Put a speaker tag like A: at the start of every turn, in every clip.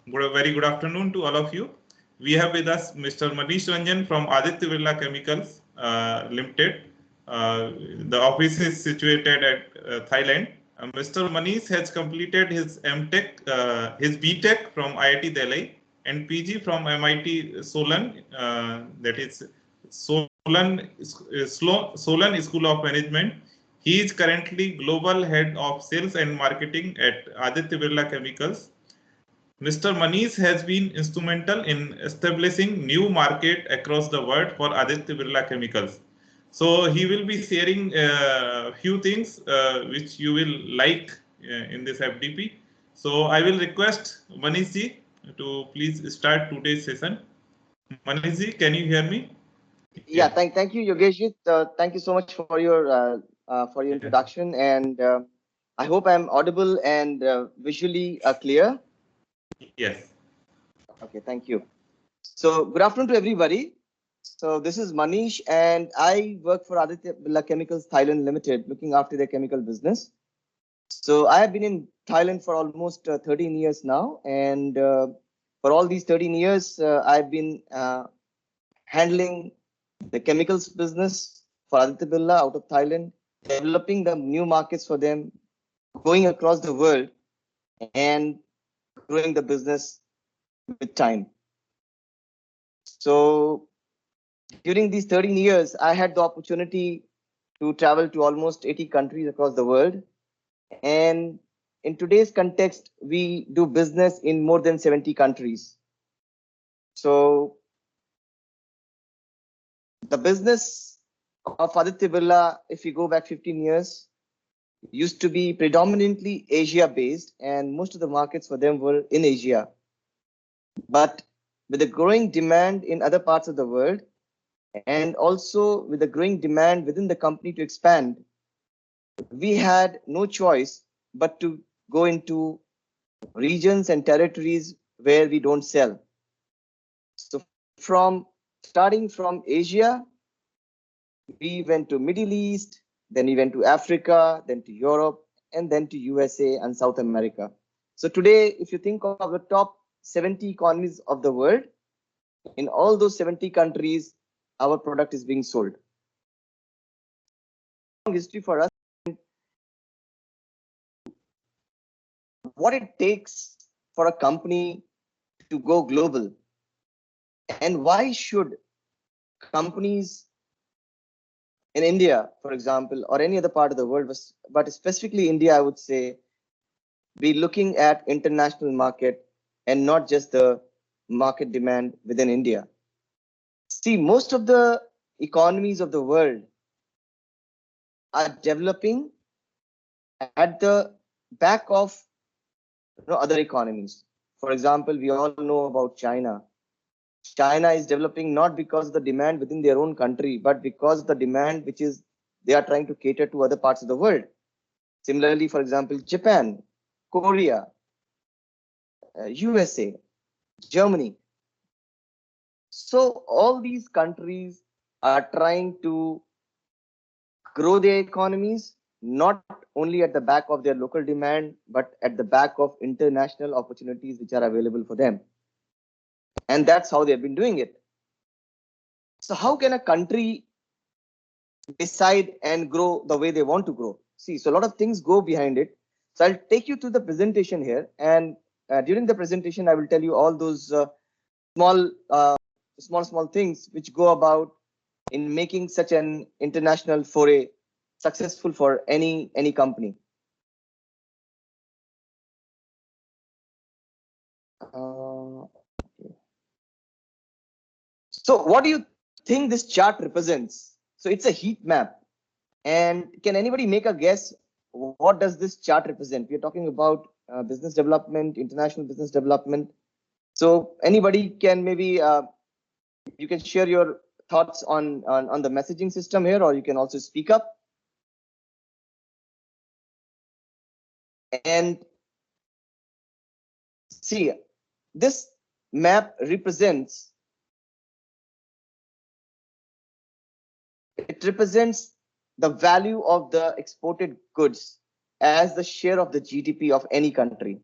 A: Very good afternoon to all of you. We have with us Mr. Manish Ranjan from Aditya Birla Chemicals Limited. The office is situated at Thailand. Mr. Manish has completed his MTech, his BTech from IIT Delhi and PG from MIT Solan, that is Solan School of Management. He is currently Global Head of Sales and Marketing at Aditya Birla Chemicals. Mr. Manish has been instrumental in establishing new market across the world for Aditya Birla Chemicals. So he will be sharing a few things which you will like in this FDP. So I will request Manish ji to please start today's session. Manish ji, can you hear me?
B: Yeah, thank you, Yogesh. Thank you so much for your introduction, and I hope I'm audible and visually clear.
A: Yes.
B: Okay, thank you. So, good afternoon to everybody. So, this is Manish, and I work for Aditya Birla Chemicals Thailand Limited, looking after their chemical business. So, I have been in Thailand for almost 13 years now, and for all these 13 years, I've been handling the chemicals business for Aditya Birla out of Thailand, developing the new markets for them, going across the world, and growing the business with time. So during these 13 years, I had the opportunity to travel to almost 80 countries across the world. And in today's context, we do business in more than 70 countries. So the business of Aditya Birla, if you go back 15 years, used to be predominantly Asia based, and most of the markets for them were in Asia. But with the growing demand in other parts of the world, and also with the growing demand within the company to expand, we had no choice but to go into regions and territories where we don't sell. So starting from Asia, we went to Middle East, then we went to Africa, then to Europe, and then to USA and South America. So today, if you think of the top 70 economies of the world, in all those 70 countries, our product is being sold. History for us, what it takes for a company to go global, and why should companies in India, for example, or any other part of the world, but specifically India, I would say, be looking at international market and not just the market demand within India. See, most of the economies of the world are developing at the back of other economies. For example, we all know about China. China is developing not because of the demand within their own country, but because of the demand which is they are trying to cater to other parts of the world. Similarly, for example, Japan, Korea, USA, Germany. So all these countries are trying to grow their economies, not only at the back of their local demand, but at the back of international opportunities which are available for them. And that's how they've been doing it. So how can a country decide and grow the way they want to grow? See, so a lot of things go behind it. So I'll take you through the presentation here, and during the presentation, I will tell you all those small things which go about in making such an international foray successful for any company. So what do you think this chart represents? So it's a heat map. And can anybody make a guess? What does this chart represent? We're talking about business development, international business development. So anybody can maybe, you can share your thoughts on the messaging system here, or you can also speak up. And see, this map represents, the value of the exported goods as the share of the GDP of any country.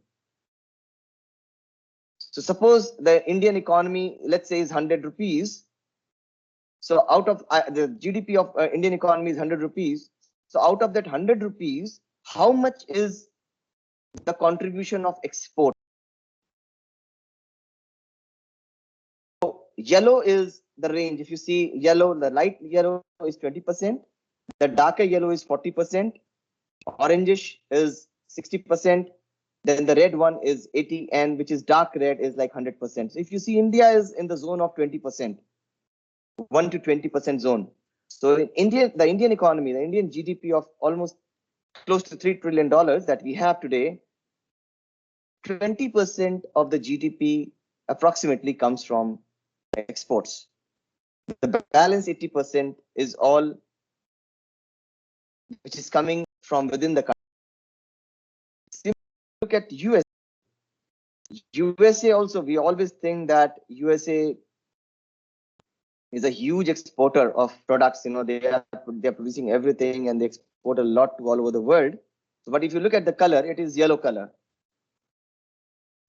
B: So suppose the Indian economy, let's say, is 100 rupees. So out of the GDP of Indian economy is 100 rupees. So out of that 100 rupees, how much is the contribution of export? So yellow is the range. If you see yellow, the light yellow is 20%, the darker yellow is 40%, orangish is 60%, then the red one is 80, and which is dark red is like 100%. So if you see, India is in the zone of 20%, 1 to 20% zone. So in India, the Indian economy, the Indian GDP of almost close to $3 trillion that we have today, 20% of the GDP approximately comes from exports. The balance 80% is all which is coming from within the country. Look at USA. USA also, we always think that USA is a huge exporter of products. They're producing everything and they export a lot to all over the world. But if you look at the color, it is yellow color.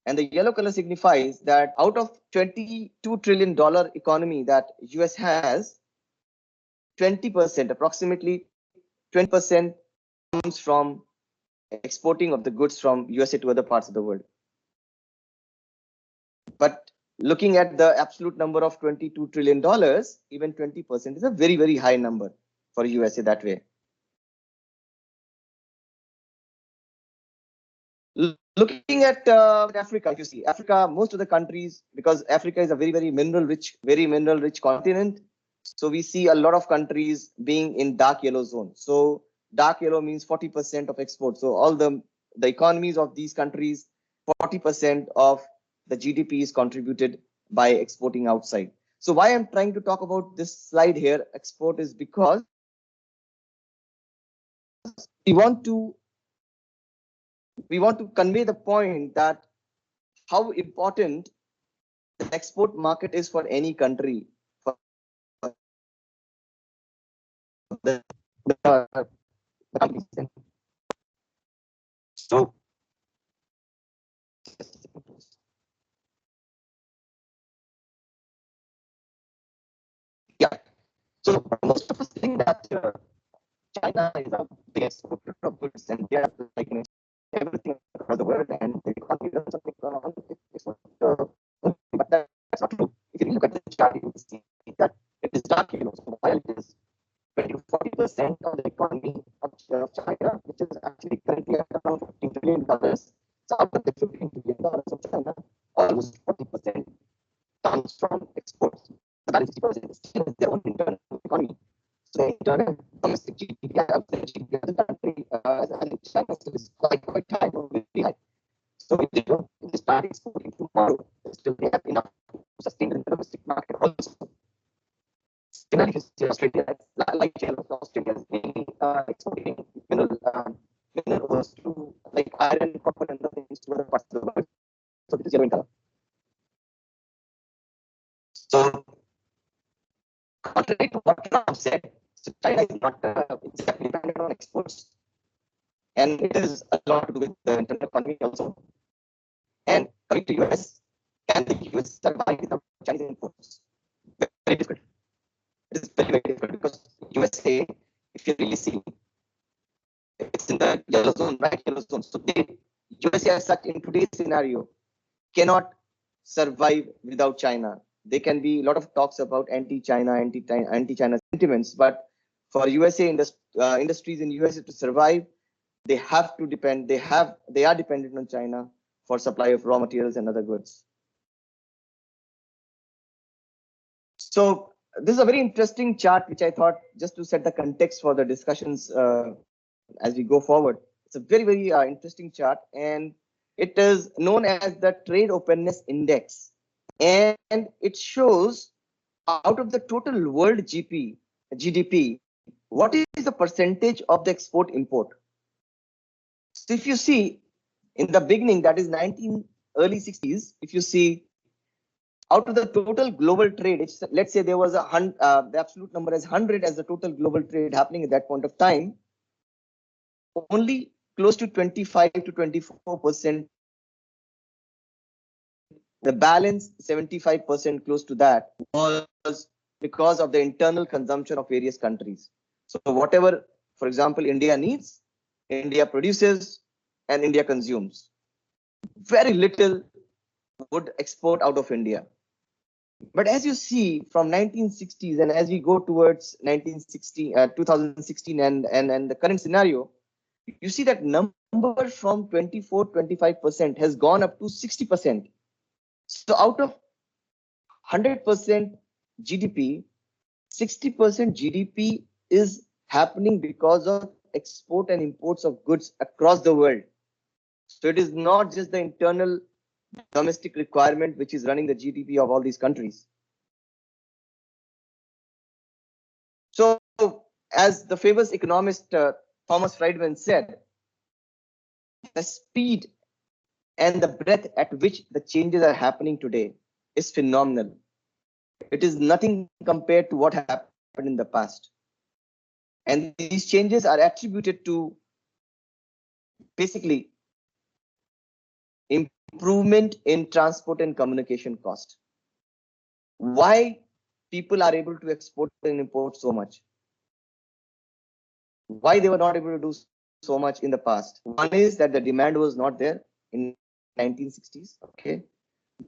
B: And the yellow color signifies that out of $22 trillion economy that US has, 20%, approximately 20% comes from exporting of the goods from USA to other parts of the world. But looking at the absolute number of $22 trillion, even 20% is a very, very high number for USA that way. Looking at Africa, if you see Africa, most of the countries, because Africa is a very, very mineral rich continent. So we see a lot of countries being in dark yellow zone. So dark yellow means 40% of export. So all the economies of these countries, 40% of the GDP is contributed by exporting outside. So why I'm trying to talk about this slide here, export, is because we want to convey the point that how important the export market is for any country. For the companies. So yeah, so most of us think that China is a big exporter of goods and they are like everything across the world and the economy does something on but that's not true. If you look at the chart, you will see that it is dark yellow. So while it is 20 to 40% of the economy of China, which is actually currently at around $15 trillion. So out of the $15 trillion of China, almost 40% comes from exports. The balance 60% is still their own internal economy. So internal domestic GDP of the GDP of the country, China is quite high, very high. So if they start exporting tomorrow, still they have enough to sustain the domestic market also. Similarly, Australia, like Australia is mainly exporting mineral ores to like iron, copper, and other things to other parts of the world. So it is yellow in color. So contrary to what Trump said, so China is not exactly dependent on exports, and it is a lot to do with the internal economy also. And coming to US, can the US survive without Chinese imports? Very difficult. It is very, very difficult because USA, if you really see, it's in the yellow zone, right? Yellow zone. So USA as such in today's scenario cannot survive without China. There can be a lot of talks about anti-China sentiments, but for USA industries in USA to survive, they have to depend. They are dependent on China for supply of raw materials and other goods. So this is a very interesting chart, which I thought just to set the context for the discussions as we go forward. It's a very, very interesting chart, and it is known as the Trade Openness Index. And it shows out of the total world GDP, what is the percentage of the export import? So if you see in the beginning, that is early 60s, if you see out of the total global trade, let's say there was the absolute number is 100 as the total global trade happening at that point of time, only close to 25 to 24% The balance, 75% close to that, was because of the internal consumption of various countries. So whatever, for example, India needs, India produces and India consumes. Very little would export out of India. But as you see from 1960s and as we go towards 2016 and the current scenario, you see that number from 24-25% has gone up to 60%. So out of 100% GDP, 60% GDP is happening because of export and imports of goods across the world. So it is not just the internal domestic requirement which is running the GDP of all these countries. So as the famous economist Thomas Friedman said, the speed and the breadth at which the changes are happening today is phenomenal. It is nothing compared to what happened in the past. And these changes are attributed to basically improvement in transport and communication cost. Why people are able to export and import so much? Why they were not able to do so much in the past? One is that the demand was not there in 1960s. Okay,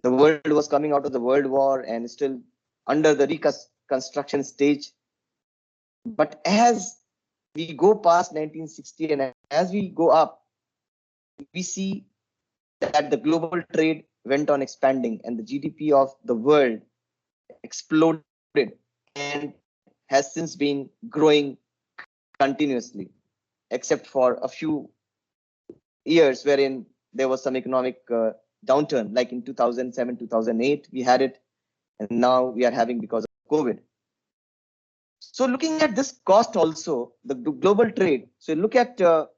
B: the world was coming out of the World War and still under the reconstruction stage. But as we go past 1960 and as we go up, we see that the global trade went on expanding and the GDP of the world exploded and has since been growing continuously, except for a few years wherein there was some economic downturn, like in 2007, 2008, we had it, and now we are having because of COVID. So looking at this cost also, the global trade, so look at the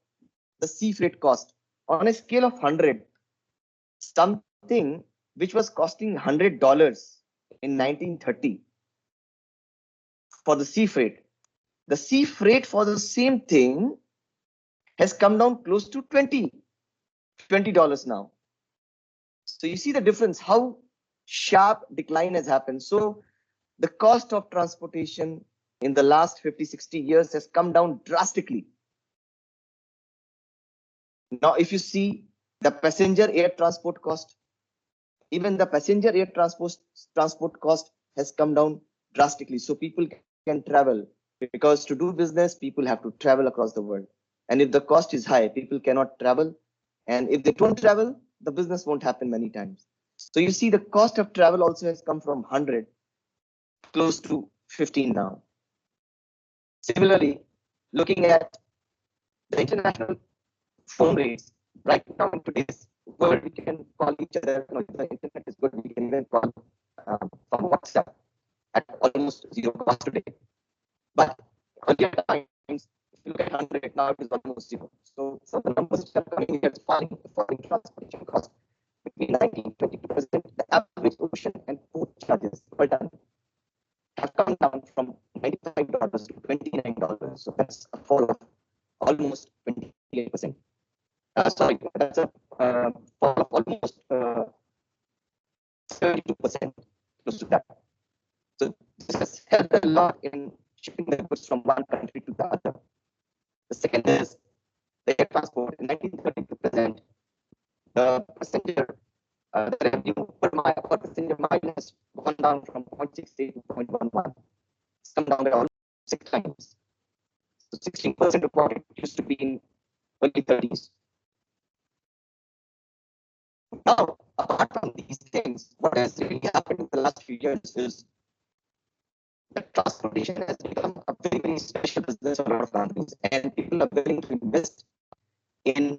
B: sea freight cost on a scale of 100, something which was costing $100 in 1930 for the sea freight. The sea freight for the same thing has come down close to $20 now. So you see the difference, how sharp decline has happened. So the cost of transportation in the last 50-60 years has come down drastically. Now, if you see the passenger air transport cost, even the passenger air transport cost has come down drastically. So people can travel, because to do business, people have to travel across the world. And if the cost is high, people cannot travel. And if they don't travel, the business won't happen many times. So you see the cost of travel also has come from 100 close to 15 now. Similarly, looking at the international phone rates, right now in today's world, we can call each other, the internet is good, we can even call from WhatsApp at almost zero cost today. But earlier times, if you look at 100, now it is almost zero. So the numbers which are coming here is falling transportation cost between 19-22%. The average ocean and port charges per ton have come down from $95 to $29. So that's a fall of almost 28%. Sorry, that's a fall of almost 72%, close to that. So this has helped a lot in shipping the goods from one country to the other. The second is the air transport. In 1932%, the passenger the revenue per mile or passenger mile has gone down from 0.68 to 0.11. It's come down by almost 6 times. So 16% of what it used to be in early 30s. Now, apart from these things, what has really happened in the last few years is that transportation has become a very, very special business for a lot of companies, and people are willing to invest in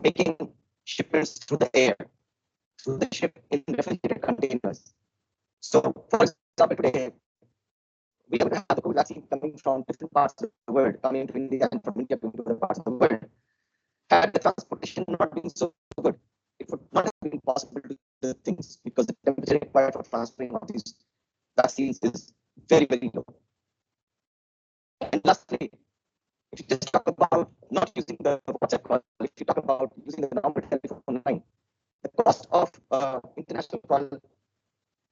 B: making shipments through the air, through the ship in refrigerated containers. So, for example, today we would have the COVID vaccine coming from different parts of the world, coming to India and from India to other parts of the world. Had the transportation not been so good, it would not have been possible to do the things, because the temperature required for transferring of these vaccines is very, very low. And lastly, if you just talk about not using the WhatsApp call, if you talk about using the normal telephone line, the cost of international call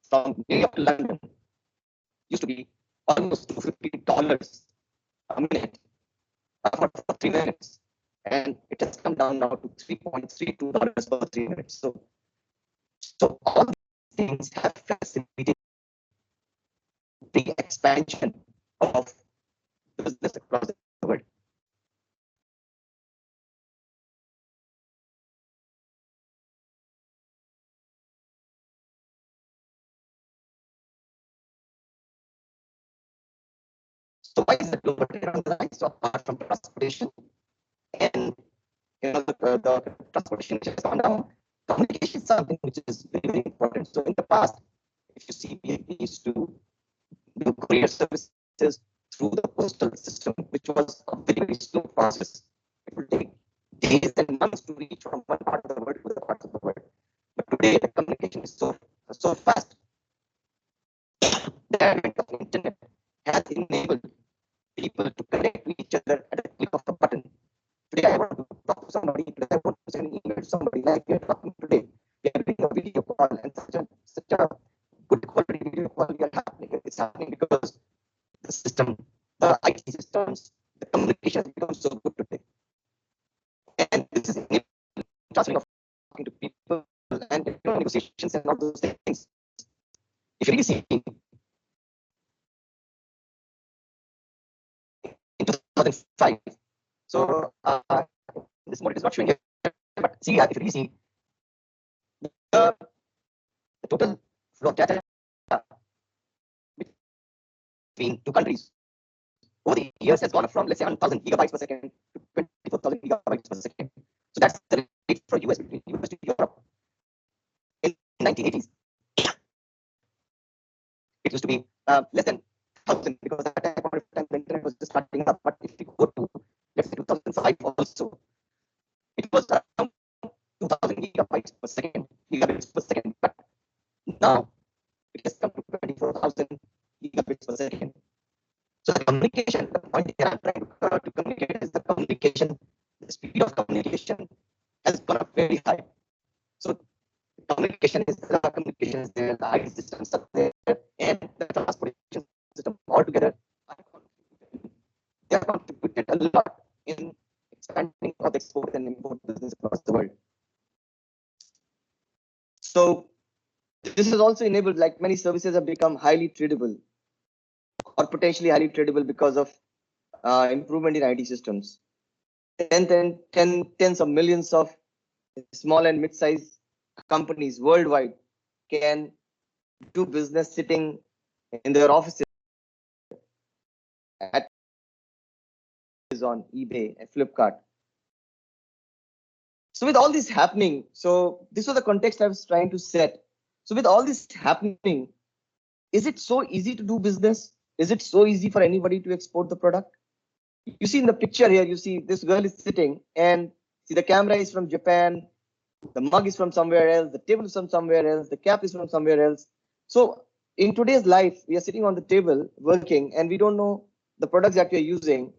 B: from New York to London used to be almost $250 a minute for 3 minutes. And it has come down now to $3.32 per 3 minutes. So all these things have facilitated the expansion of business across the world. So why is the global trade on the line? So apart from transportation and the transportation which has gone down, communication is something which is very, very important. So in the past, if you see, we used to do courier services through the postal system, which was a very, very slow process. It would take days and months to reach from one part of the world to the part of the world. But today, the communication is so fast. The advent of the internet has enabled people to connect with each other at a click of a button. Today, I want to talk to somebody. Today, I want to send an email to somebody like we are talking today. We are doing a video call, and such a good quality video call we are happening. It's happening because the system, the IT systems, the communication has become so good today. And this is transferring of talking to people and negotiations and all those things. If you really see in 2005, so this model is not showing here, but see, if you really see the total flow of data between two countries over the years has gone up from, let's say, 1,000 gigabytes per second to 24,000 gigabytes per second. So that's the rate for US between US to Europe in 1980s. It used to be less than 1,000 because at that point of time the internet was just starting up. But if we go to, let's say, 2005 also, it was around 2,000 gigabytes per second, but now it has come to 24,000 gigabits per second. So the communication, the point here I'm trying to communicate is the communication, the speed of communication has gone up very high. So communication is there, the IT systems are there, and the transportation system altogether they have contributed a lot in expanding of the export and import business across the world. So this has also enabled, like, many services have become highly tradable or potentially highly tradable because of improvement in IT systems. Tens of millions of small and mid-sized companies worldwide can do business sitting in their offices at Amazon, eBay, and Flipkart. So with all this happening, so this was the context I was trying to set. So with all this happening, is it so easy to do business? Is it so easy for anybody to export the product? You see in the picture here, you see this girl is sitting, and see the camera is from Japan, the mug is from somewhere else, the table is from somewhere else, the cap is from somewhere else. So in today's life, we are sitting on the table working, and we don't know the products that we are using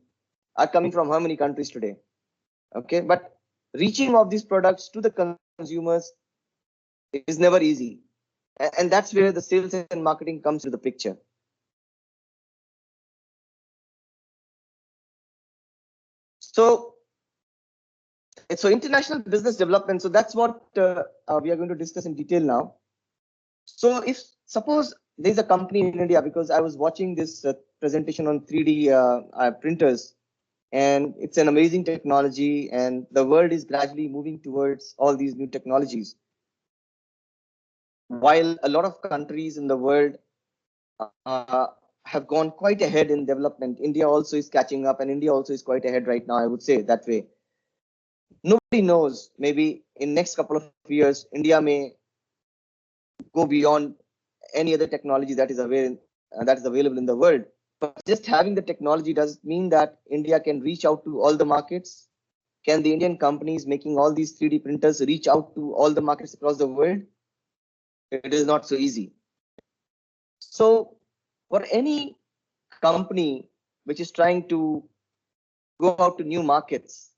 B: are coming from how many countries today. Okay, but reaching of these products to the consumers is never easy. And that's where the sales and marketing comes to the picture. So international business development. So that's what we are going to discuss in detail now. So if suppose there's a company in India, because I was watching this presentation on 3D printers, and it's an amazing technology, and the world is gradually moving towards all these new technologies. While a lot of countries in the world have gone quite ahead in development, India also is catching up, and India also is quite ahead right now, I would say that way. Nobody knows, maybe in next couple of years, India may go beyond any other technology that is available in the world. But just having the technology does mean that India can reach out to all the markets. Can the Indian companies making all these 3D printers reach out to all the markets across the world? It is not so easy. So for any company which is trying to go out to new markets,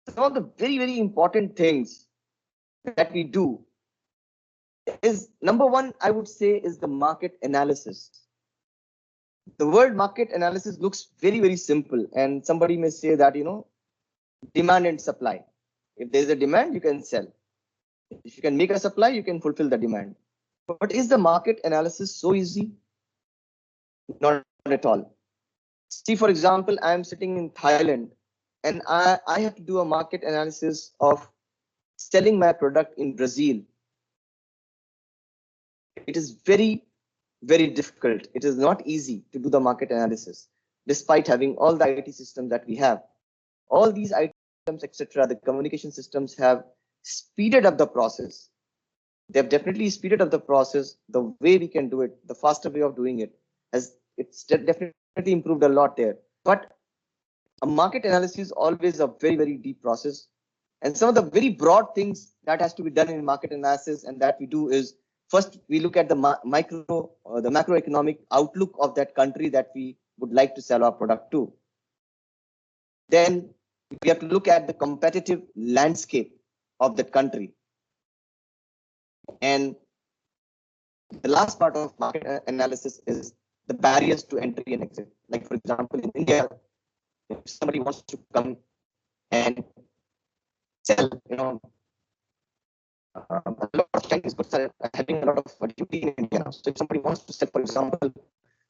B: some of the very, very important things that we do is, number one, I would say, is the market analysis. The word market analysis looks very, very simple. And somebody may say that, demand and supply. If there's a demand, you can sell. If you can make a supply, you can fulfill the demand. But is the market analysis so easy? Not at all. See, for example, I am sitting in Thailand and I have to do a market analysis of selling my product in Brazil. It is very, very difficult. It is not easy to do the market analysis, despite having all the IT systems that we have. All these items, etc., the communication systems have speeded up the process. They have definitely speeded up the process. The way we can do it, the faster way of doing it, it's definitely improved a lot there. But a market analysis is always a very, very deep process. And some of the very broad things that has to be done in market analysis and that we do is, first, we look at the the macroeconomic outlook of that country that we would like to sell our product to. Then we have to look at the competitive landscape of that country. And the last part of market analysis is the barriers to entry and exit. Like, for example, in India, if somebody wants to come and sell, a lot of Chinese goods are having a lot of duty in India now. So if somebody wants to sell, for example,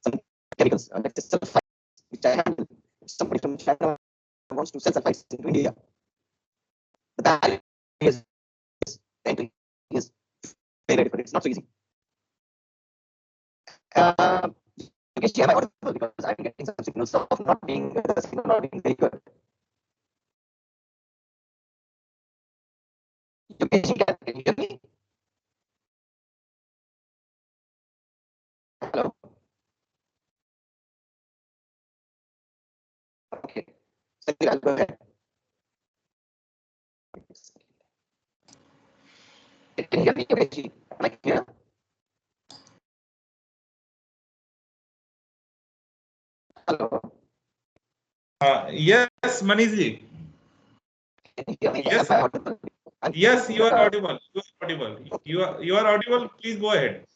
B: some chemicals, like the sulfites, which I handle, if somebody from China wants to sell sulfites into India, the barrier is entry is very different. It's not so easy. Yogesh, am I audible? Because I'm getting some signals of not being very good. Yogesh, can you hear me? Hello? Okay. So I'll go ahead. Can you hear me, Yogesh? Am I clear? Hello?
A: Yes, Maniji.
B: Can you hear me?
A: Yes,
B: Am I audible?
A: yes, you are audible. You are audible. You are audible. Please go ahead.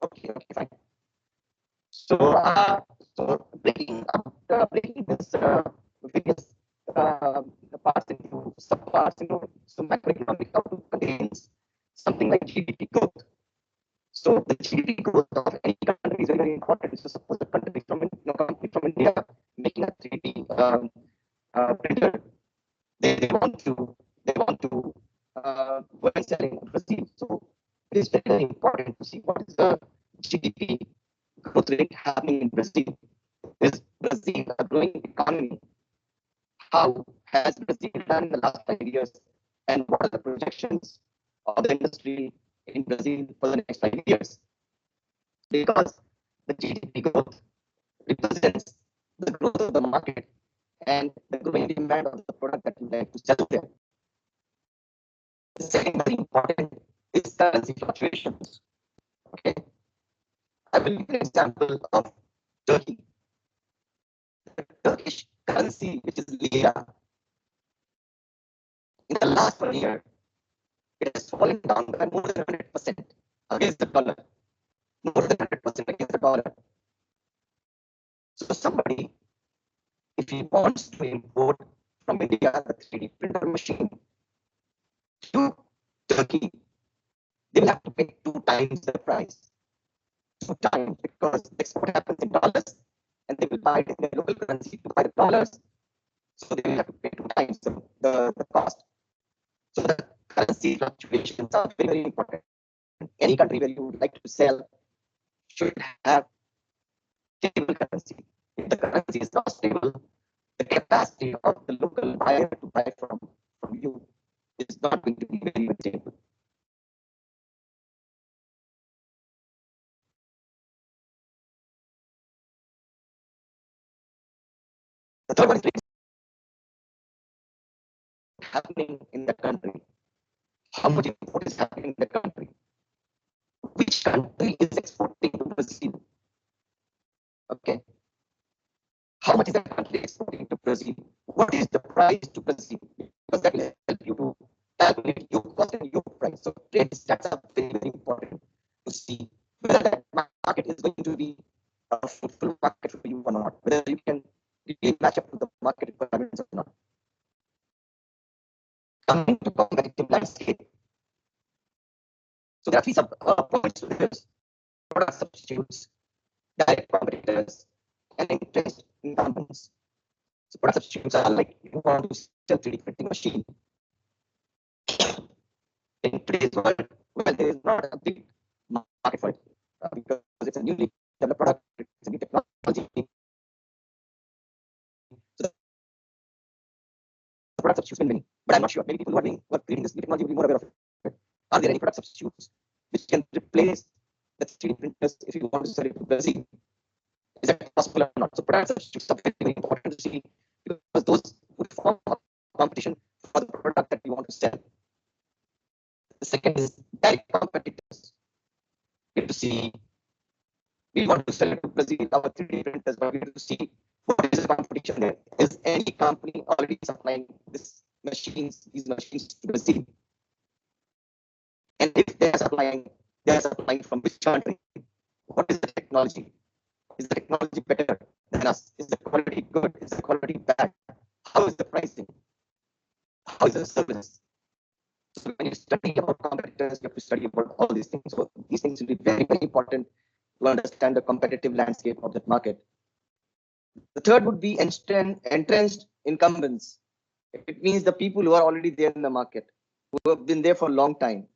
B: Okay, fine. So, breaking this various parts into subparts into some macroeconomic outlook contains something like GDP growth. So the GDP growth of any country is very, very important. So suppose a country company from India making a 3D printer, they want to go and sell in Brazil. So it is very, very important to see what is the GDP growth rate happening in Brazil. Is Brazil a growing economy? How has Brazil done in the last 5 years? And what are the projections of the industry in Brazil for the next 5 years? Because the GDP growth represents the growth of the market and the growing demand of the product that you like to sell there. The second very important is currency fluctuations. Okay, I will give an example of Turkey. The Turkish currency, which is lira, in the last 1 year, it has fallen down by more than 100% against the dollar. More than 100% against the dollar. So somebody, if he wants to import from India the 3D printer machine to Turkey, they will have to pay 2 times the price. 2 times, because the export happens in dollars and they will buy it in their local currency to buy the dollars. So they will have to pay 2 times the cost. So the currency fluctuations are very, very important. Any country where you would like to sell should have stable currency. If the currency is not stable, the capacity of the local buyer to buy from you is not going to be very, very stable. The third one is happening in the country. How much import is happening in the country? Which country is exporting to Brazil? Okay. How much is that country exporting to Brazil? What is the price to Brazil? Because that will help you to calculate your cost and your stacks up very, very important to see whether that market is going to be a fruitful market for you or not, whether you can really match up to the market requirements or not. Coming to competitive landscape. So there are three points to this: product substitutes, direct competitors, and entrenched incumbents. So product substitutes are like you want to sell 3D printing machine. In today's world, well, there is not a big market for it because it's a newly developed product, it's a new technology. So the product substitutes will many, but I'm not sure. Maybe people who are creating this new technology will be more aware of it. Are there any product substitutes which can replace the 3D printers if you want to sell it to Brazil? Is that possible or not? So product substitutes are very, very important to see because those would form a competition for the product that you want to sell. The second is direct competitors. We have to see, we want to sell it to Brazil, our 3D printers, but we have to see what is the competition there. Is any company already supplying these machines to Brazil? And if they are supplying from which country? What is the technology? Is the technology better than us? Is the quality good? Is the quality bad? How is the pricing? How is the service? So when you study about competitors, you have to study about all these things. So these things will be very, very important to understand the competitive landscape of that market. The third would be entrenched incumbents. It means the people who are already there in the market, who have been there for a long time.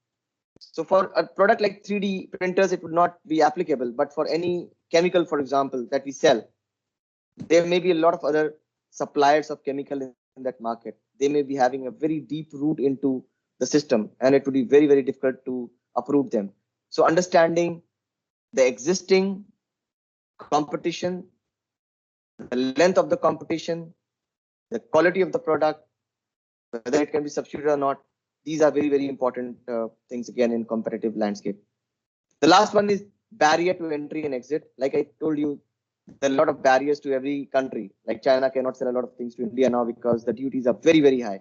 B: So for a product like 3D printers, it would not be applicable. But for any chemical, for example, that we sell, there may be a lot of other suppliers of chemical in that market. They may be having a very deep root into the system, and it would be very, very difficult to uproot them. So understanding the existing competition, the length of the competition, the quality of the product, whether it can be substituted or not, these are very, very important things again in competitive landscape. The last one is barrier to entry and exit. Like I told you, there are a lot of barriers to every country. Like China cannot sell a lot of things to India now because the duties are very, very high.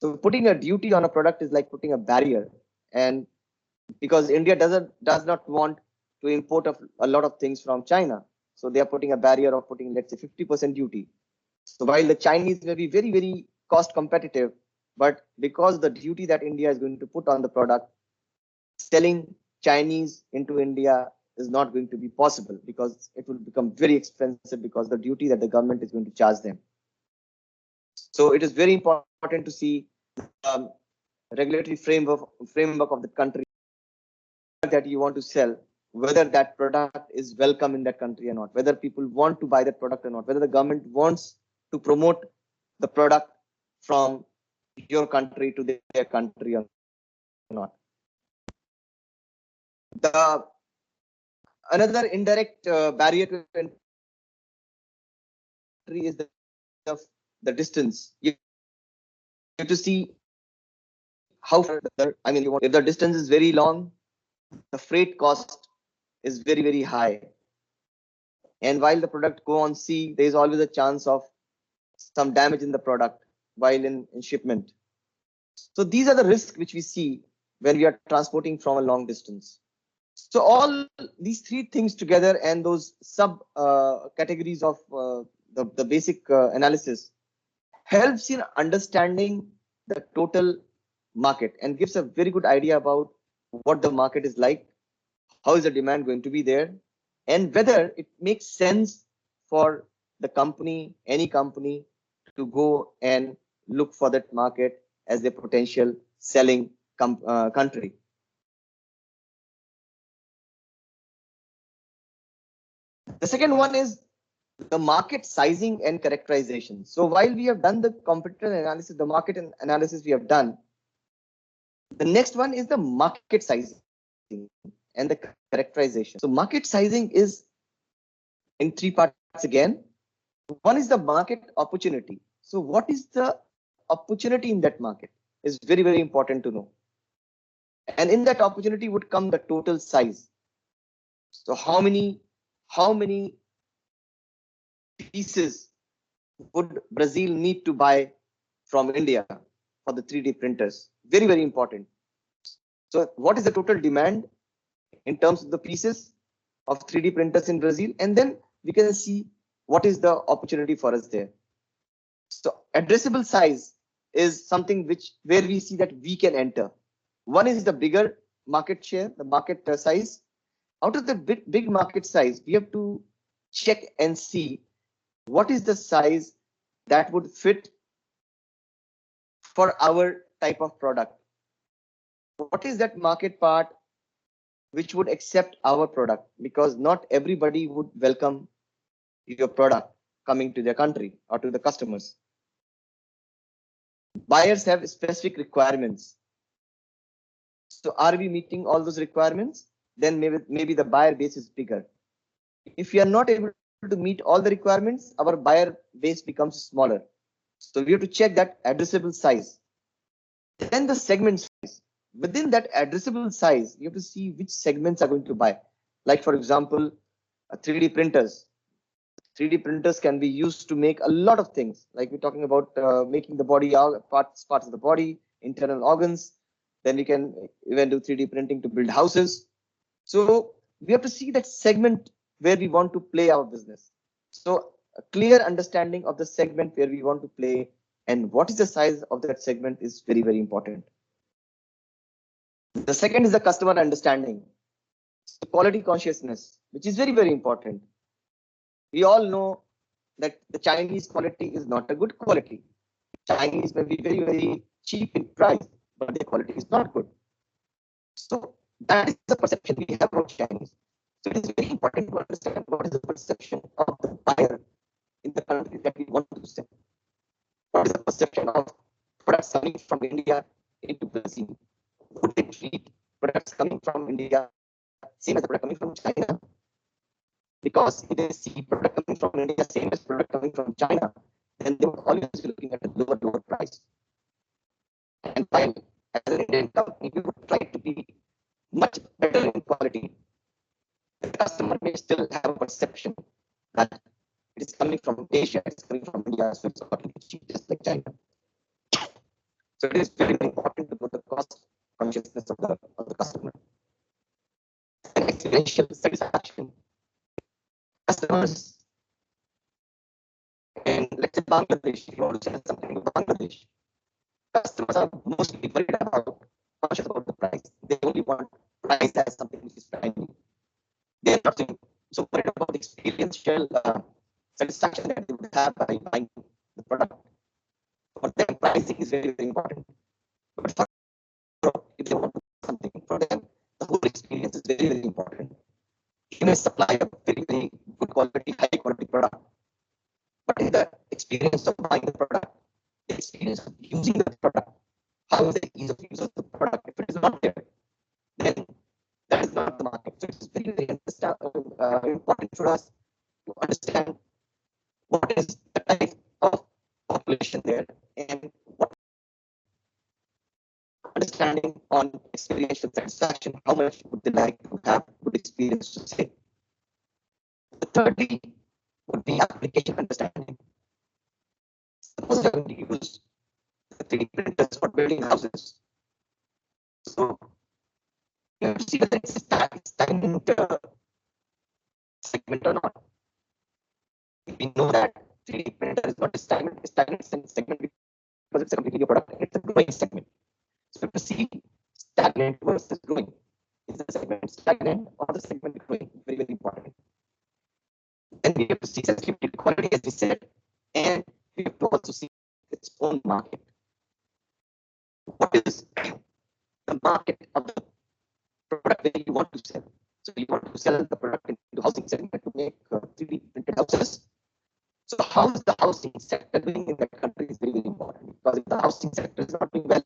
B: So putting a duty on a product is like putting a barrier, and because India does not want to import a lot of things from China, so they are putting a barrier of putting, let's say, 50% duty. So while the Chinese may be very, very cost competitive, but because the duty that India is going to put on the product, selling Chinese into India is not going to be possible because it will become very expensive because the duty that the government is going to charge them. So it is very important to see regulatory framework of the country that you want to sell, whether that product is welcome in that country or not, whether people want to buy that product or not, whether the government wants to promote the product from your country to their country or not. Another indirect barrier to entry is the distance. You have to see how far, if the distance is very long, the freight cost is very, very high. And while the product go on sea, there is always a chance of some damage in the product while in shipment. So these are the risks which we see when we are transporting from a long distance. So all these three things together and those sub categories of the basic analysis helps in understanding the total market and gives a very good idea about what the market is like, how is the demand going to be there, and whether it makes sense for the company, any company, to go and look for that market as a potential selling country. The second one is the market sizing and characterization. So while we have done the competitor analysis, the market analysis we have done, the next one is the market sizing and the characterization. So market sizing is in three parts again. One is the market opportunity. So what is the opportunity in that market is very, very important to know. And in that opportunity would come the total size. So how many pieces would Brazil need to buy from India for the 3D printers? Very, very important. So what is the total demand in terms of the pieces of 3D printers in Brazil? And then we can see what is the opportunity for us there. So addressable size is something where we see that we can enter. One is the bigger market share, the market size. Out of the big market size, we have to check and see what is the size that would fit for our type of product. What is that market part which would accept our product? Because not everybody would welcome your product coming to their country or to the customers. Buyers have specific requirements. So are we meeting all those requirements? Then maybe the buyer base is bigger. If we are not able to meet all the requirements, our buyer base becomes smaller. So we have to check that addressable size. Then the segment size. Within that addressable size, you have to see which segments are going to buy. Like for example, 3D printers. 3D printers can be used to make a lot of things. Like we're talking about making the body out, parts of the body, internal organs. Then we can even do 3D printing to build houses. So we have to see that segment where we want to play our business. So a clear understanding of the segment where we want to play and what is the size of that segment is very, very important. The second is the customer understanding. So quality consciousness, which is very, very important. We all know that the Chinese quality is not a good quality. Chinese may be very, very cheap in price, but their quality is not good. So that is the perception we have of Chinese. So it is very important to understand what is the perception of the buyer in the country that we want to sell. What is the perception of products coming from India into Brazil? Would they treat products coming from India same as the product coming from China? Because if they see product coming from India same as product coming from China, then they would always be looking at a lower price. And while as an Indian company, we would try to be much better in quality, the customer may still have a perception that it is coming from Asia, it's coming from India, so it's got to be cheap just like China. So it is very important to put the cost consciousness of the customer. And experiential satisfaction. Customers in, let's say, Bangladesh, if you want to sell something in Bangladesh, customers are mostly worried about, conscious about the price. They only want price as something which is primary. They are not so worried about the experiential satisfaction that they would have by buying the product. For them, pricing is very, very important. But for if they want something for them, the whole experience is very, very important. You may supply a very, very good quality, high quality product, but in the experience of buying the product, the experience of using the product, how is the ease of use of the product? If it is not there, then that is not the market. So it's very, very important for us to understand what is the type of population there and what understanding on experiential satisfaction, how much would they like to have good experience to say. The thirdly would be application understanding. Suppose you're going to use 3D printers for building houses. So you have to see whether it's a stagnant segment or not. We know that 3D printer is not a stagnant segment because it's a completely new product and it's a growing segment. So to see stagnant versus growing, is the segment stagnant or the segment growing? Very, very important. Then we have to see sensitivity to quality, as we said, and we have to also see its own market. What is the market of the product that you want to sell? So you want to sell the product into housing segment to make 3D printed houses. So how is the housing sector doing in that country is very, very important, because if the housing sector is not doing well,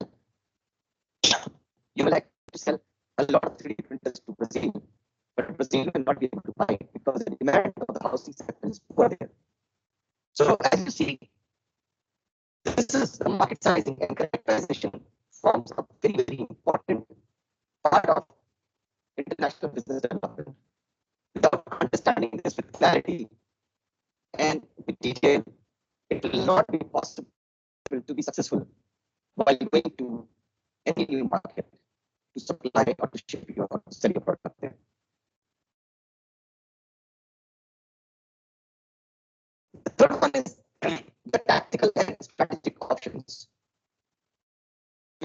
B: you will like to sell a lot of 3D printers to Brazil, but Brazil will not be able to buy it because the demand of the housing sector is poor there. So as you see, this is the market sizing and characterization forms a very, very important part of international business development. Without understanding this with clarity and with detail, it will not be possible to be successful while going to any new market. to supply or to ship your or to sell your product there. The third one is the tactical and strategic options.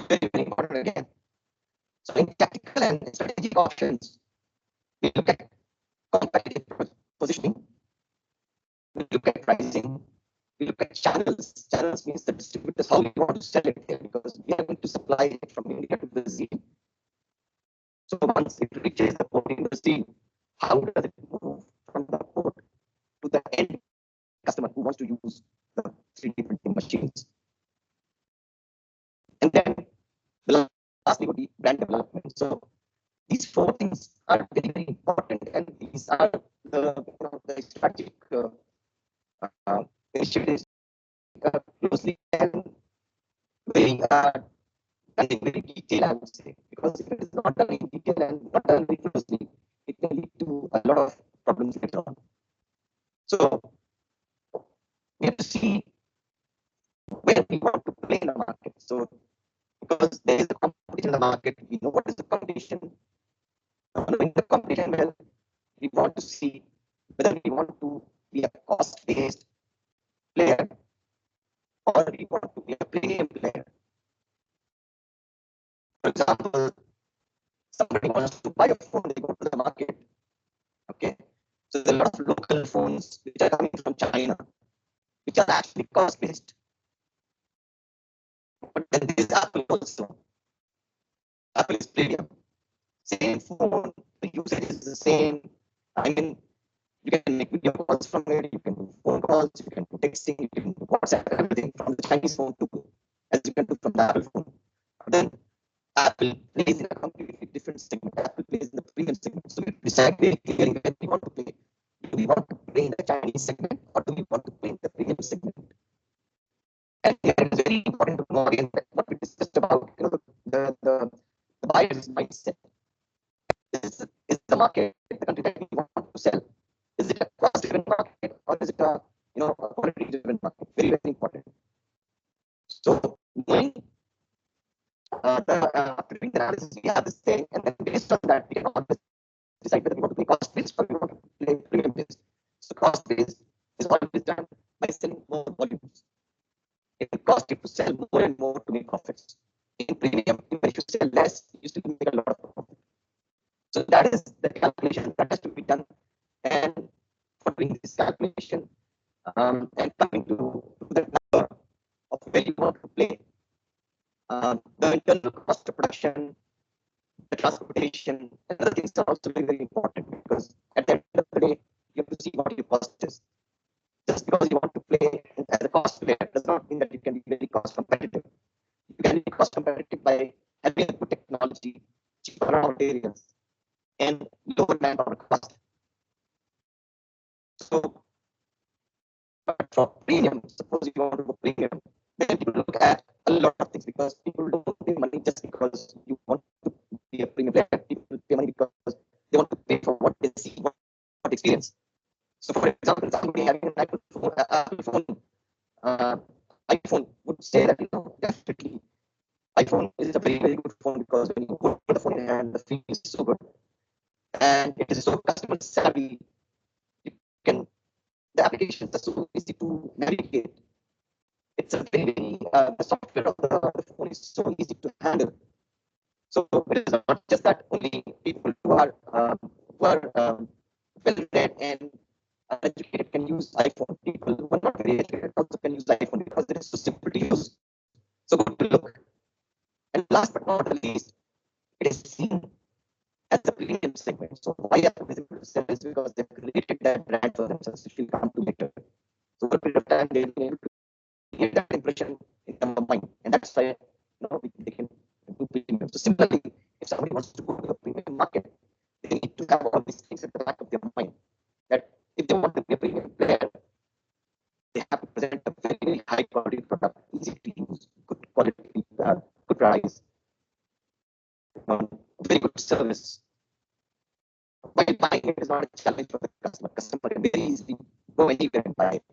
B: Very, very important again. So in tactical and strategic options, we look at competitive positioning, we look at pricing, we look at channels. Channels means the distributors, how we want to sell it there, because we are going to supply it from India to Brazil. So once it reaches the port in Brazil, how does it move from the port to the end customer who wants to use the 3D printing machines? And then the last thing would be brand development. So these four things are very, very important, and these are the strategic initiatives closely and very done in very detail, I would say, because if it is not done in detail and not done very closely, it can lead to a lot of problems later on. So we have to see where we want to play in the market. So because there is a competition in the market, we know what is the competition. Knowing the competition well, we want to see whether we want to be a cost-based player or we want to be a premium player. For example, somebody wants to buy a phone, they go to the market. Okay, so there are a lot of local phones which are coming from China, which are actually cost-based. But then there is Apple also. Apple is premium. Same phone, the usage is the same. I mean, you can make video calls from it, you can do phone calls, you can do texting, you can do WhatsApp, everything from the Chinese phone to as you can do from the Apple phone. Then Apple plays in a completely different segment. Apple plays in the premium segment. So we decide very clearly where we want to play. Do we want to play in the Chinese segment or do we want to play in the premium segment? And here it is very important to know again that what we discussed about the buyer's mindset. Is the market, the country that we want to sell, is it a cost-driven market or is it a quality-driven market? Very, very important. So knowing after doing the analysis, we have this thing, and then based on that, we can always decide whether we want to play cost-based or we want to play premium-based. So cost-based is always done by selling more volumes. It will cost you to sell more and more to make profits. In premium, if you sell less, you still make a lot of profit. So that is the calculation that has to be done. And for doing this calculation and coming to the number of where you want to play, the internal cost of production, the transportation, and other things are also very, very important because at the end of the day, you have to see what your cost is. Just because you want to play as a cost player does not mean that you can be very cost competitive. You can be cost competitive by having good technology, cheaper raw materials, and lower manpower cost. So, but for premium, suppose you want to go premium, then people look at a lot of things because people don't pay money just because you want to be a premium player. People pay money because they want to pay for what they see, what experience. So, for example, somebody having an Apple iPhone would say that definitely iPhone is a very, very good phone because when you hold the phone in hand, the feel is so good. And it is so customer savvy. The applications are so easy to navigate. It's a very, the software of the phone is so easy to handle. So it is not just that only people who are well read and educated can use iPhone. People who are not very educated also can use iPhone because it is so simple to use, so good to look. And last but not the least, it is seen as a premium segment. So why are visible to sell is because they've created that brand for themselves, which will come to later. So over a period of time, they'll be able to get that impression in their mind, and that's why they can do premium. So similarly, if somebody wants to go to the premium market, they need to have all these things at the back of their mind. That if they want to be a premium player, they have to present a very, very high quality product, easy to use, good quality, good price, very good service. While buying it is not a challenge for the customer. Customer can very easily go anywhere and buy it.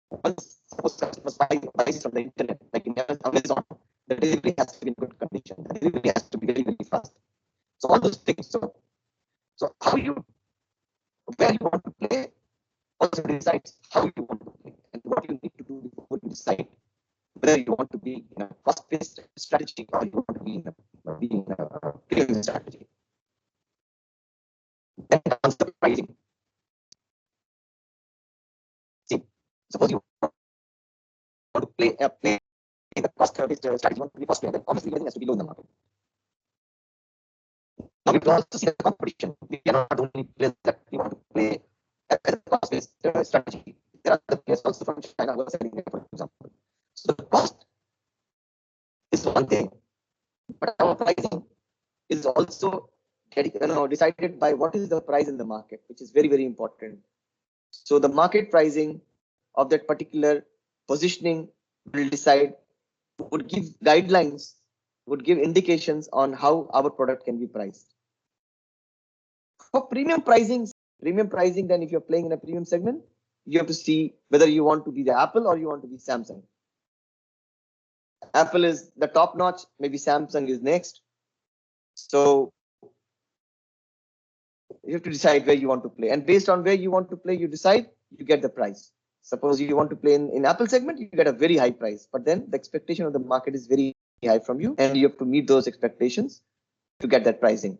B: Once suppose customers buy from the internet, like in Amazon, the delivery has to be in good condition, the delivery has to be very, very fast. So all those things. So where you want to play also decides how you want to play and what you need to do before you decide whether you want to be in a cost-based strategy or you want to be in a premium strategy. Then comes the pricing. See, suppose you want to play in the cost-based strategy, you want to be cost player, then obviously everything has to be low in the market. Now we can also see the competition. We cannot only players that we want to play as a cost-based strategy. There are other players also from China who are selling there, for example. So the cost is one thing, but our pricing is also decided by what is the price in the market, which is very, very important. So the market pricing of that particular positioning will decide, would give guidelines, would give indications on how our product can be priced. For premium pricing, then if you're playing in a premium segment, you have to see whether you want to be the Apple or you want to be Samsung. Apple is the top notch, maybe Samsung is next. So you have to decide where you want to play. And based on where you want to play, you decide, you get the price. Suppose you want to play in Apple segment, you get a very high price. But then the expectation of the market is very high from you, and you have to meet those expectations to get that pricing.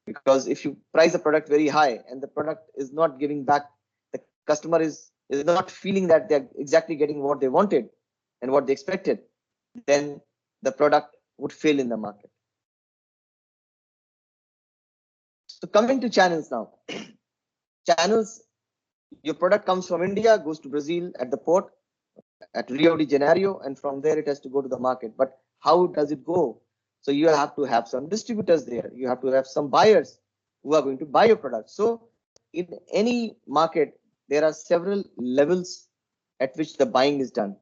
B: Because if you price the product very high and the product is not giving back, the customer is not feeling that they're exactly getting what they wanted and what they expected, then the product would fail in the market. So coming to channels now. Channels, your product comes from India, goes to Brazil at the port, at Rio de Janeiro, and from there it has to go to the market. But how does it go? So you have to have some distributors there. You have to have some buyers who are going to buy your product. So in any market, there are several levels at which the buying is done.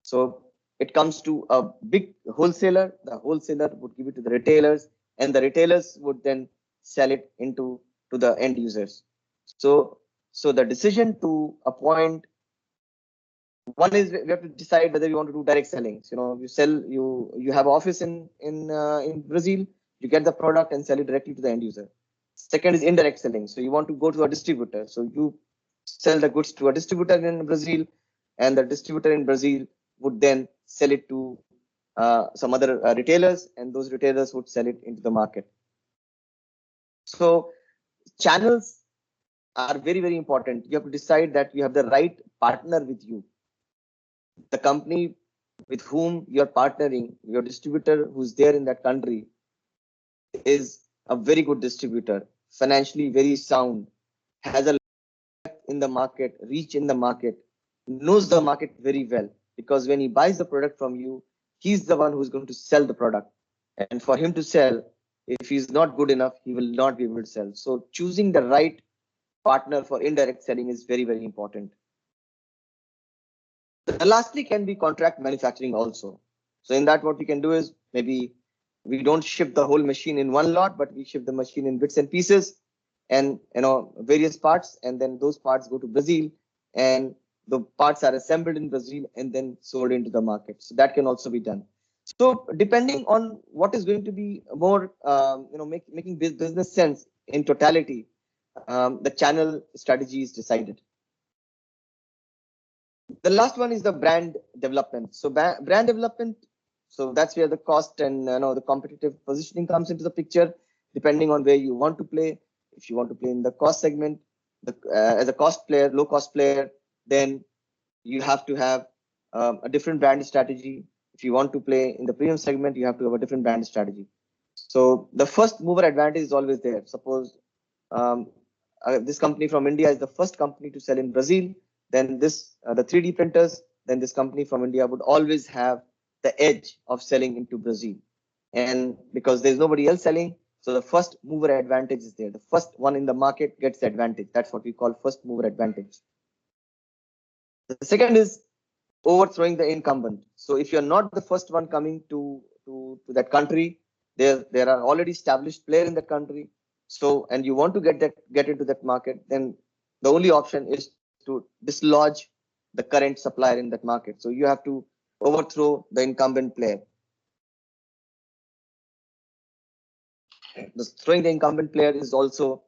B: So it comes to a big wholesaler. The wholesaler would give it to the retailers, and the retailers would then sell it to the end users. So the decision to appoint, one is we have to decide whether you want to do direct selling. So, you have office in Brazil, you get the product and sell it directly to the end user. Second is indirect selling. So you want to go to a distributor. So you sell the goods to a distributor in Brazil, and the distributor in Brazil would then sell it to some other retailers, and those retailers would sell it into the market. So channels are very, very important. You have to decide that you have the right partner with you. The company with whom you're partnering, your distributor who's there in that country, is a very good distributor, financially very sound, has a in the market, reach in the market, knows the market very well, because when he buys the product from you, he's the one who's going to sell the product. And for him to sell, if he's not good enough, he will not be able to sell. So choosing the right partner for indirect selling is very, very important. Lastly can be contract manufacturing also. So in that, what we can do is, maybe we don't ship the whole machine in one lot, but we ship the machine in bits and pieces, and various parts, and then those parts go to Brazil, and the parts are assembled in Brazil and then sold into the market. So that can also be done. So depending on what is going to be more, making business sense in totality, the channel strategy is decided. The last one is the brand development. So brand development, so that's where the cost and the competitive positioning comes into the picture, depending on where you want to play. If you want to play in the cost segment, as a cost player, low cost player, then you have to have a different brand strategy. If you want to play in the premium segment, you have to have a different brand strategy. So the first mover advantage is always there. Suppose this company from India is the first company to sell in Brazil, then the 3D printers, then this company from India would always have the edge of selling into Brazil. And because there's nobody else selling, so the first mover advantage is there. The first one in the market gets the advantage. That's what we call first mover advantage. The second is overthrowing the incumbent. So if you're not the first one coming to that country, there are already established players in that country. So, and you want to get into that market, then the only option is to dislodge the current supplier in that market. So you have to overthrow the incumbent player. throwing the incumbent player is also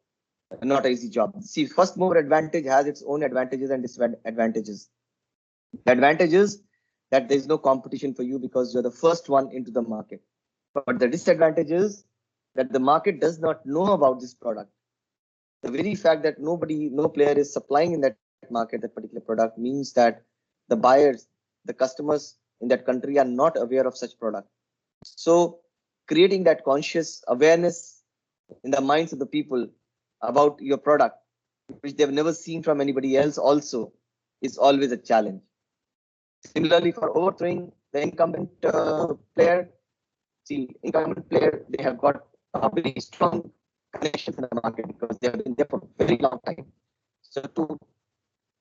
B: not an easy job. See, first mover advantage has its own advantages and disadvantages. The advantage is that there is no competition for you because you're the first one into the market. But the disadvantage is that the market does not know about this product. The very fact that no player is supplying in that market that particular product means that the buyers, the customers in that country are not aware of such product. So creating that conscious awareness in the minds of the people about your product, which they've never seen from anybody else also, is always a challenge. Similarly, for overthrowing the incumbent player, see, incumbent player, they have got very strong connections in the market because they have been there for a very long time. So to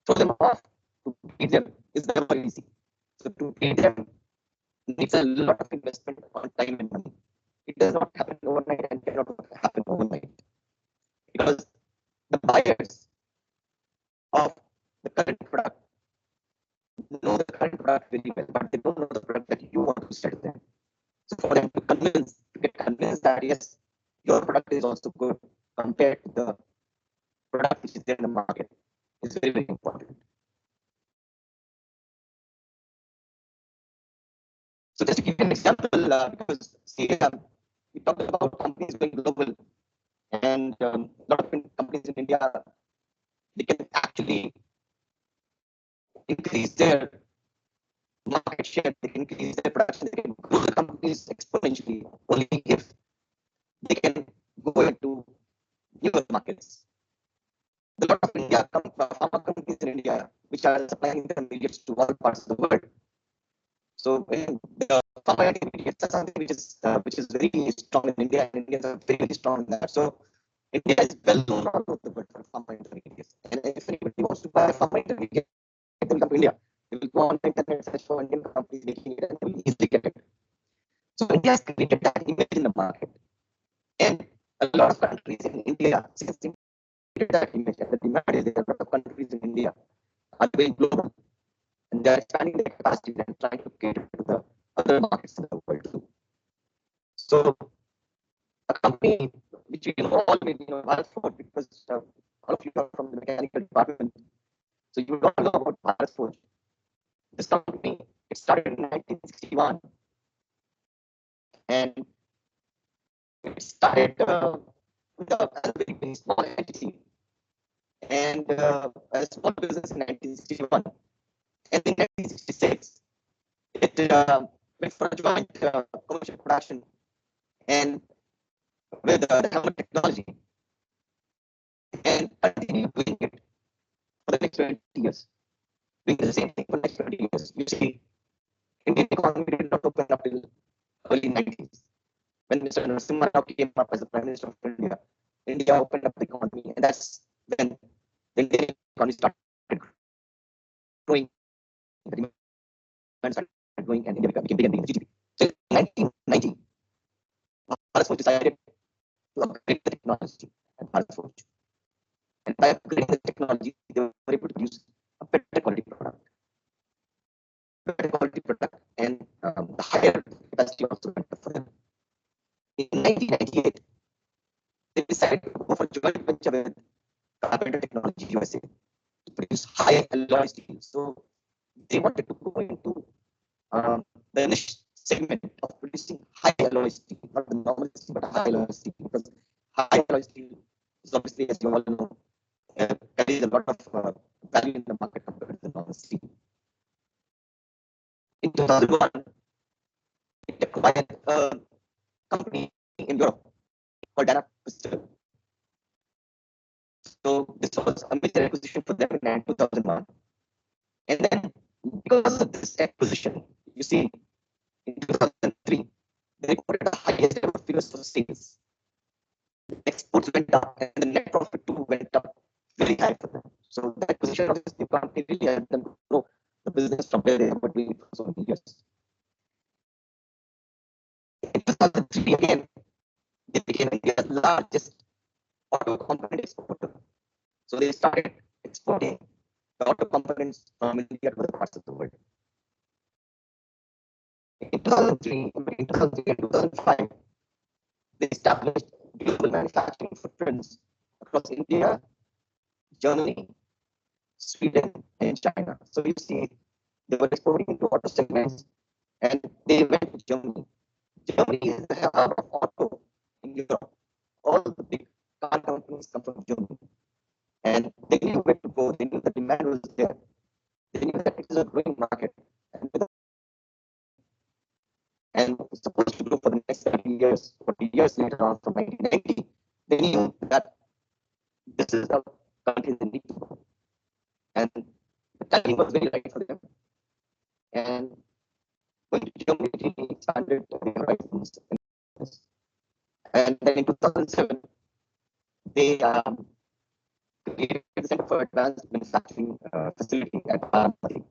B: throw them off, to beat them is never easy. So to beat them needs a lot of investment on time and money. It does not happen overnight and cannot happen overnight because the buyers of the current product know the current product very well, but they don't know the product that you want to sell them. So for them to get convinced that yes, your product is also good compared to the product which is there in the market is very, very important. So just to give you an example, because see, we talked about companies going global, and a lot of companies in India, they can actually increase their market share, they can increase their production, they can grow the companies exponentially only if they can go into newer markets. A lot of pharma companies in India which are supplying intermediates to all parts of the world. So the pharma intermediates are something which is very strong in India, and Indians are very strong in that. So India is well known all over the world for pharma intermediates. And if anybody wants to buy a pharma intermediate, they will come to India. They will go on the internet, search for Indian companies making it, and they will easily get it. So India has created that image in the market. And a lot of countries in India, since they created that image, and the demand is there, a lot of countries in India are going global. And they are expanding their capacity and trying to cater to the other markets in the world too. So a company which you know all maybe Bharat Forge, because all of you are from the mechanical department, so you don't know about Bharat Forge. This company, it started in 1961, and it started with a very, very small entity and a small business in 1961. And in 1966, it went for a joint commercial production and with the helmet technology, and continued doing it for the next 20 years. Doing the same thing for the next 20 years. You see, Indian economy did not open up till early 90s. When Mr. Narasimha Rao came up as the Prime Minister of India, India opened up the economy, and that's when the Indian economy started growing, the demand started growing, and India became big and big in the GDP. So in 1990, Bharat Forge decided to upgrade the technology at Bharat Forge. And by upgrading the technology, they were able to produce a better quality product. And the higher capacity also better for them. In 1998, they decided to go for joint venture with Carpenter Technology USA to produce high alloy steel. So they wanted to go into the niche segment of producing high alloy steel, not the normal steel, but high alloy steel, because high alloy steel is obviously, as you all know, carries a lot of value in the market compared to the normal steel. In 2001, it acquired a company in Europe called Dana Crystal. So this was a major acquisition for them in 2001. And then because of this acquisition, you see, in 2003, they reported the highest ever figures for sales. The exports went up, and the net profit too went up very high for them. So the acquisition of this new company really helped them grow the business from where they were doing for so many years. In 2003, again, they became India's largest auto component exporter. So they started exporting the auto components from India to other parts of the world. In 2003 and 2005, they established global manufacturing footprints across India, Germany, Sweden, and China. So you see, they were exporting into auto segments, and they went to Germany. Germany is the hub of auto in Europe. All the big car companies come from Germany, and they knew where to go. They knew the demand was there. They knew that it is a growing market, and it's supposed to grow for the next 30 years, 40 years later on from 1990. They knew that this is the country they need to go. And the timing was very right for them. And when Germany really expanded their horizons, and then in 2007, they created the Center for Advanced Manufacturing facility at Varanasi.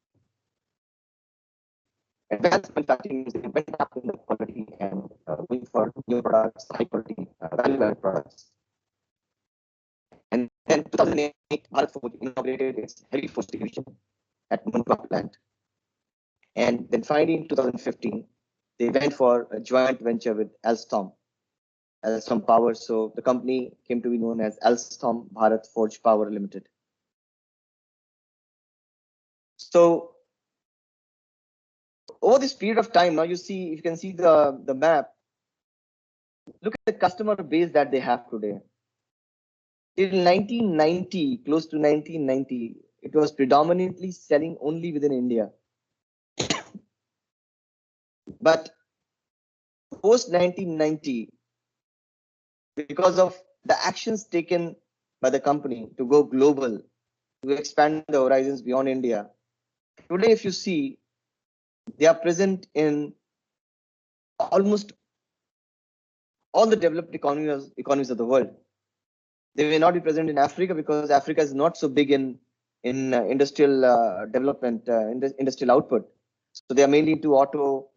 B: Advanced manufacturing is they went up in the quality and going for new products, high quality, value-added products. And then 2008, Bharat Forge inaugurated its heavy forge division at Mundwa plant. And then finally in 2015, they went for a joint venture with Alstom Power. So the company came to be known as Alstom Bharat Forge Power Limited. So over this period of time, now you see, if you can see the map, look at the customer base that they have today. In 1990, close to 1990, it was predominantly selling only within India. But post 1990, because of the actions taken by the company to go global, to expand the horizons beyond India, today, if you see, they are present in almost all the developed economies of the world. They may not be present in Africa because Africa is not so big in industrial development, industrial output. So they are mainly into auto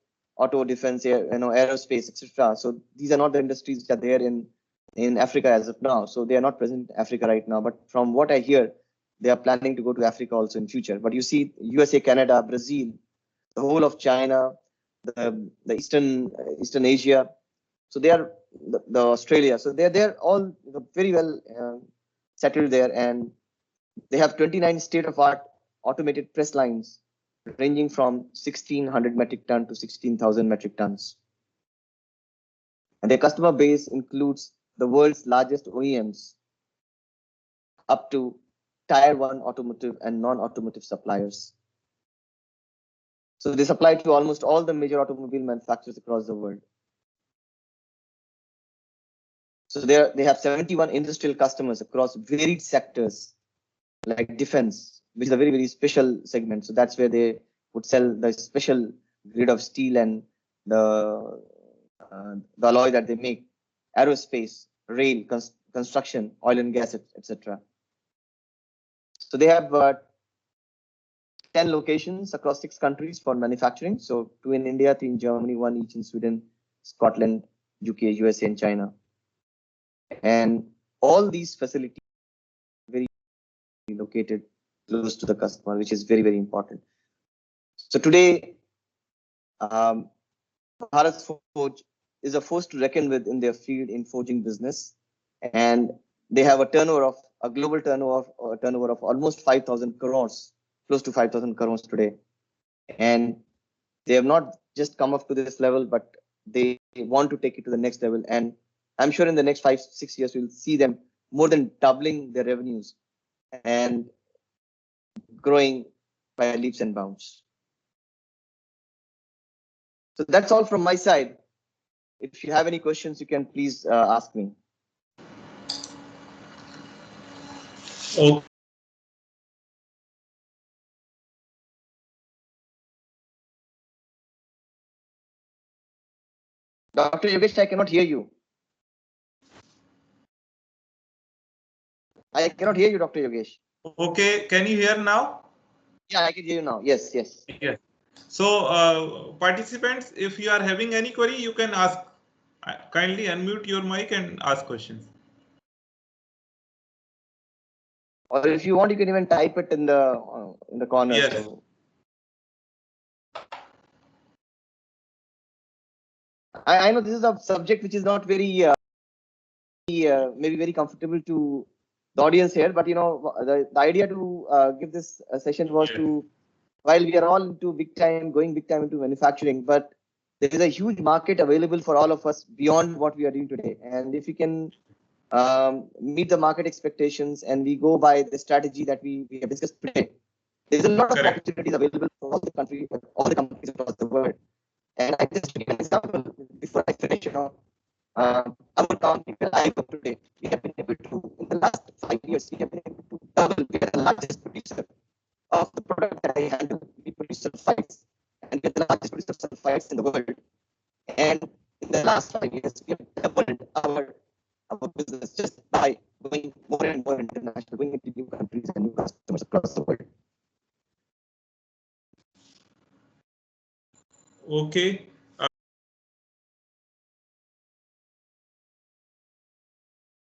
B: defense, aerospace, etc. So these are not the industries which are there in Africa as of now. So they are not present in Africa right now. But from what I hear, they are planning to go to Africa also in future. But you see, USA, Canada, Brazil, the whole of China, the Eastern Asia. So they are the Australia. So they're all very well settled there, and they have 29 state-of-art automated press lines ranging from 1,600 metric ton to 16,000 metric tons. And their customer base includes the world's largest OEMs up to tier 1 automotive and non-automotive suppliers. So they supply to almost all the major automobile manufacturers across the world. So they have 71 industrial customers across varied sectors like defense, which is a very, very special segment. So that's where they would sell the special grade of steel and the alloy that they make, aerospace, rail, construction, oil and gas, etc. So they have 10 locations across 6 countries for manufacturing. So 2 in India, 3 in Germany, 1 each in Sweden, Scotland, UK, USA, and China. And all these facilities are very located close to the customer, which is very, very important. So today, Bharat Forge is a force to reckon with in their field in forging business, and they have a global turnover of almost 5,000 crores, close to 5,000 crores today. And they have not just come up to this level, but they want to take it to the next level. And I'm sure in the next 5-6 years, we'll see them more than doubling their revenues and growing by leaps and bounds. So that's all from my side. If you have any questions, you can please ask me.
A: Okay.
B: Dr. Yogesh, I cannot hear you. I cannot hear you, Dr. Yogesh.
A: Okay, can you hear now?
B: Yeah, I can hear you now. Yes, yes.
A: Yes. So participants, if you are having any query, you can ask. Kindly unmute your mic and ask questions.
B: Or if you want, you can even type it in the corner.
A: Yes.
B: So I know this is a subject which is not very maybe very comfortable to the audience here, but the idea to give this session was to, while we are all into going big time into manufacturing, but there is a huge market available for all of us beyond what we are doing today. And if we can meet the market expectations and we go by the strategy that we have discussed today, there's a lot of opportunities available for all the countries, all the companies across the world. And I just give an example before I finish. Our company, where I work today, we have been able to, in the last 5 years, we have been able to double. We are the largest producer of the product that I handle. We produce sulfides, and we're the largest producer of sulfides in the world. And in the last 5 years, we have doubled our business just by going more and more international, going into new countries and new customers across the world.
A: Okay.